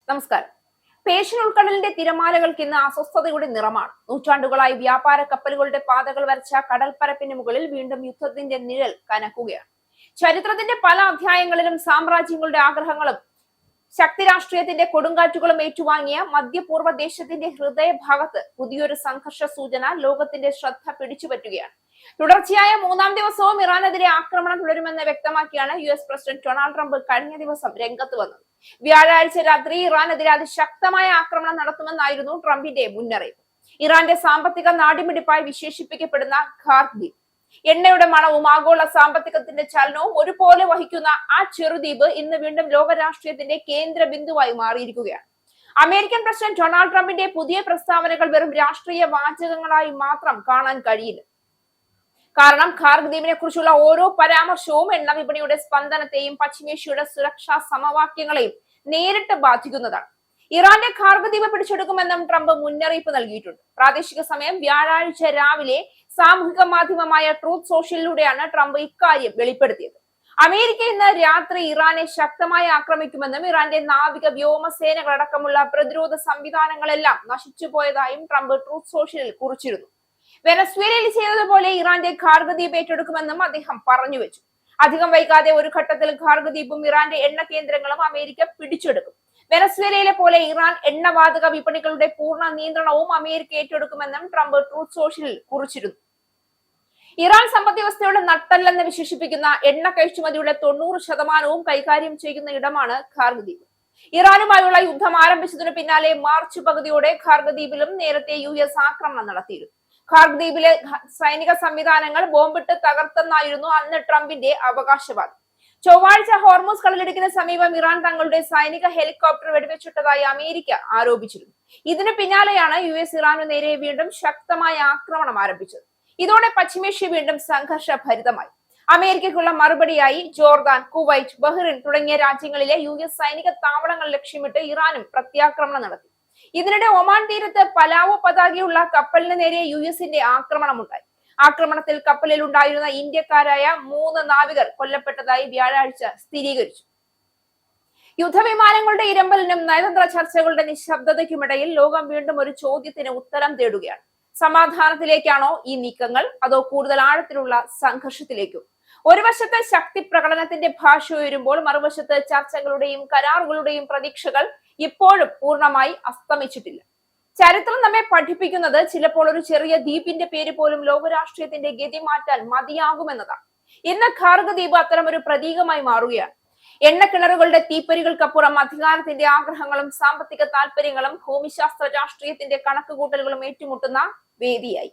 നമസ്കാരം. പേർഷ്യൻ ഉൾക്കടലിന്റെ തിരമാലകൾക്ക് ഇന്ന് അസ്വസ്ഥതയുടെ നിറമാണ്. നൂറ്റാണ്ടുകളായി വ്യാപാര കപ്പലുകളുടെ പാതകൾ വരച്ച കടൽപ്പരപ്പിന് മുകളിൽ വീണ്ടും യുദ്ധത്തിന്റെ നിഴൽ കനക്കുകയാണ്. ചരിത്രത്തിന്റെ പല അധ്യായങ്ങളിലും സാമ്രാജ്യങ്ങളുടെ ആഗ്രഹങ്ങളും ശക്തി രാഷ്ട്രീയത്തിന്റെ കൊടുങ്കാറ്റുകളും ഏറ്റുവാങ്ങിയ മധ്യപൂർവ്വ ദേശത്തിന്റെ ഹൃദയഭാഗത്ത് പുതിയൊരു സംഘർഷ സൂചന ലോകത്തിന്റെ ശ്രദ്ധ പിടിച്ചുപറ്റുകയാണ്. തുടർച്ചയായ മൂന്നാം ദിവസവും ഇറാനെതിരെ ആക്രമണം തുടരുമെന്ന് വ്യക്തമാക്കിയാണ് US പ്രസിഡന്റ് ഡൊണാൾഡ് ട്രംപ് കഴിഞ്ഞ ദിവസം രംഗത്ത് വന്നത്. വ്യാഴാഴ്ച രാത്രി ഇറാനെതിരെ അതിശക്തമായ ആക്രമണം നടത്തുമെന്നായിരുന്നു ട്രംപിന്റെ മുന്നറിയിപ്പ്. ഇറാന്റെ സാമ്പത്തിക നാടിമിടിപ്പായി വിശേഷിപ്പിക്കപ്പെടുന്ന ഖാർഗ്, എണ്ണയുടെ മണവും ആഗോള സാമ്പത്തികത്തിന്റെ ചലനവും ഒരുപോലെ വഹിക്കുന്ന ആ ചെറുദ്വീപ് ഇന്ന് വീണ്ടും ലോക രാഷ്ട്രീയത്തിന്റെ കേന്ദ്ര ബിന്ദുവായി മാറിയിരിക്കുകയാണ്. അമേരിക്കൻ പ്രസിഡന്റ് ഡൊണാൾഡ് ട്രംപിന്റെ പുതിയ പ്രസ്താവനകൾ വെറും രാഷ്ട്രീയ വാചകങ്ങളായി മാത്രം കാണാൻ കഴിയില്ല. കാരണം ഖാർഗ് ദ്വീപിനെ കുറിച്ചുള്ള ഓരോ പരാമർശവും എണ്ണ വിപണിയുടെ സ്പന്ദനത്തെയും പശ്ചിമേഷ്യയുടെ സുരക്ഷാ സമവാക്യങ്ങളെയും നേരിട്ട് ബാധിക്കുന്നതാണ്. ഇറാന്റെ ഖാർഗ് ദ്വീപ് പിടിച്ചെടുക്കുമെന്നും ട്രംപ് മുന്നറിയിപ്പ് നൽകിയിട്ടുണ്ട്. പ്രാദേശിക സമയം വ്യാഴാഴ്ച രാവിലെ സാമൂഹിക മാധ്യമമായ ട്രൂത്ത് സോഷ്യലിലൂടെയാണ് ട്രംപ് ഇക്കാര്യം വെളിപ്പെടുത്തിയത്. അമേരിക്ക ഇന്ന് രാത്രി ഇറാനെ ശക്തമായി ആക്രമിക്കുമെന്നും ഇറാന്റെ നാവിക വ്യോമസേനകളടക്കമുള്ള പ്രതിരോധ സംവിധാനങ്ങളെല്ലാം നശിച്ചുപോയതായും ട്രംപ് ട്രൂത്ത് സോഷ്യലിൽ കുറിച്ചിരുന്നു. വെനസ്വേലയിൽ ചെയ്തതുപോലെ ഇറാന്റെ ഖാർഗ് ദ്വീപ് ഏറ്റെടുക്കുമെന്നും അദ്ദേഹം പറഞ്ഞു വെച്ചു. അധികം വൈകാതെ ഒരു ഘട്ടത്തിൽ ഖാർഗ് ദ്വീപും ഇറാന്റെ എണ്ണ കേന്ദ്രങ്ങളും അമേരിക്ക പിടിച്ചെടുക്കും. വെനസ്വേലയിലെ പോലെ ഇറാൻ എണ്ണവാതക വിപണികളുടെ പൂർണ്ണ നിയന്ത്രണവും അമേരിക്ക ഏറ്റെടുക്കുമെന്നും ട്രംപ് ട്രൂത്ത് സോഷ്യലിൽ കുറിച്ചിരുന്നു. ഇറാൻ സമ്പദ് വ്യവസ്ഥയുടെ നട്ടെല്ലെന്ന് വിശേഷിപ്പിക്കുന്ന എണ്ണ കയറ്റുമതിയുടെ 90% കൈകാര്യം ചെയ്യുന്ന ഇടമാണ് ഖാർഗ് ദ്വീപ്. ഇറാനുമായുള്ള യുദ്ധം ആരംഭിച്ചതിനു പിന്നാലെ മാർച്ച് പകുതിയോടെ ഖാർഗ് ദ്വീപിലും നേരത്തെ US ആക്രമണം നടത്തിയിരുന്നു. ഖാർഗ് ദ്വീപിലെ സൈനിക സംവിധാനങ്ങൾ ബോംബിട്ട് തകർത്തെന്നായിരുന്നു അന്ന് ട്രംപിന്റെ അവകാശവാദം. ചൊവ്വാഴ്ച ഹോർമൂസ് കടലിടുക്കിന് സമീപം ഇറാൻ തങ്ങളുടെ സൈനിക ഹെലികോപ്റ്റർ വെടിവെച്ചിട്ടതായി അമേരിക്ക ആരോപിച്ചിരുന്നു. ഇതിന് പിന്നാലെയാണ് US ഇറാനു നേരെ വീണ്ടും ശക്തമായ ആക്രമണം ആരംഭിച്ചത്. ഇതോടെ പശ്ചിമേഷ്യ വീണ്ടും സംഘർഷഭരിതമായി. അമേരിക്കയ്ക്കുള്ള മറുപടിയായി ജോർദാൻ, കുവൈറ്റ്, ബഹ്റിൻ തുടങ്ങിയ രാജ്യങ്ങളിലെ US സൈനിക താവളങ്ങൾ ലക്ഷ്യമിട്ട് ഇറാനും പ്രത്യാക്രമണം നടത്തി. ഇതിനിടെ ഒമാൻ തീരത്ത് പലാവോ പതാകയുള്ള കപ്പലിന് നേരെ USന്റെ ആക്രമണമുണ്ടായി. ആക്രമണത്തിൽ കപ്പലിൽ ഉണ്ടായിരുന്ന ഇന്ത്യക്കാരായ 3 നാവികർ കൊല്ലപ്പെട്ടതായി വ്യാഴാഴ്ച സ്ഥിരീകരിച്ചു. യുദ്ധവിമാനങ്ങളുടെ ഇരമ്പലിനും നയതന്ത്ര ചർച്ചകളുടെ നിശബ്ദതയ്ക്കുമിടയിൽ ലോകം വീണ്ടും ഒരു ചോദ്യത്തിന് ഉത്തരം തേടുകയാണ്. സമാധാനത്തിലേക്കാണോ ഈ നീക്കങ്ങൾ, അതോ കൂടുതൽ ആഴത്തിലുള്ള സംഘർഷത്തിലേക്കോ? ഒരു വശത്ത് ശക്തി പ്രകടനത്തിന്റെ ഭാഷ ഉയരുമ്പോൾ മറുവശത്ത് ചർച്ചകളുടെയും കരാറുകളുടെയും പ്രതീക്ഷകൾ ഇപ്പോഴും പൂർണ്ണമായി അസ്തമിച്ചിട്ടില്ല. ചരിത്രം നമ്മെ പഠിപ്പിക്കുന്നത് ചിലപ്പോൾ ഒരു ചെറിയ ദ്വീപിന്റെ പേര് പോലും ലോകരാഷ്ട്രീയത്തിന്റെ ഗതി മാറ്റാൻ മതിയാകുമെന്നതാണ്. ഇന്ന് ഖാർഗ് ദ്വീപ് അത്തരം ഒരു പ്രതീകമായി മാറുകയാണ്. എണ്ണക്കിണറുകളുടെ തീപ്പരികൾക്കപ്പുറം അധികാരത്തിന്റെ ആഗ്രഹങ്ങളും സാമ്പത്തിക താല്പര്യങ്ങളും ഭൂമിശാസ്ത്ര രാഷ്ട്രീയത്തിന്റെ കണക്കുകൂട്ടലുകളും ഏറ്റുമുട്ടുന്ന വേദിയായി.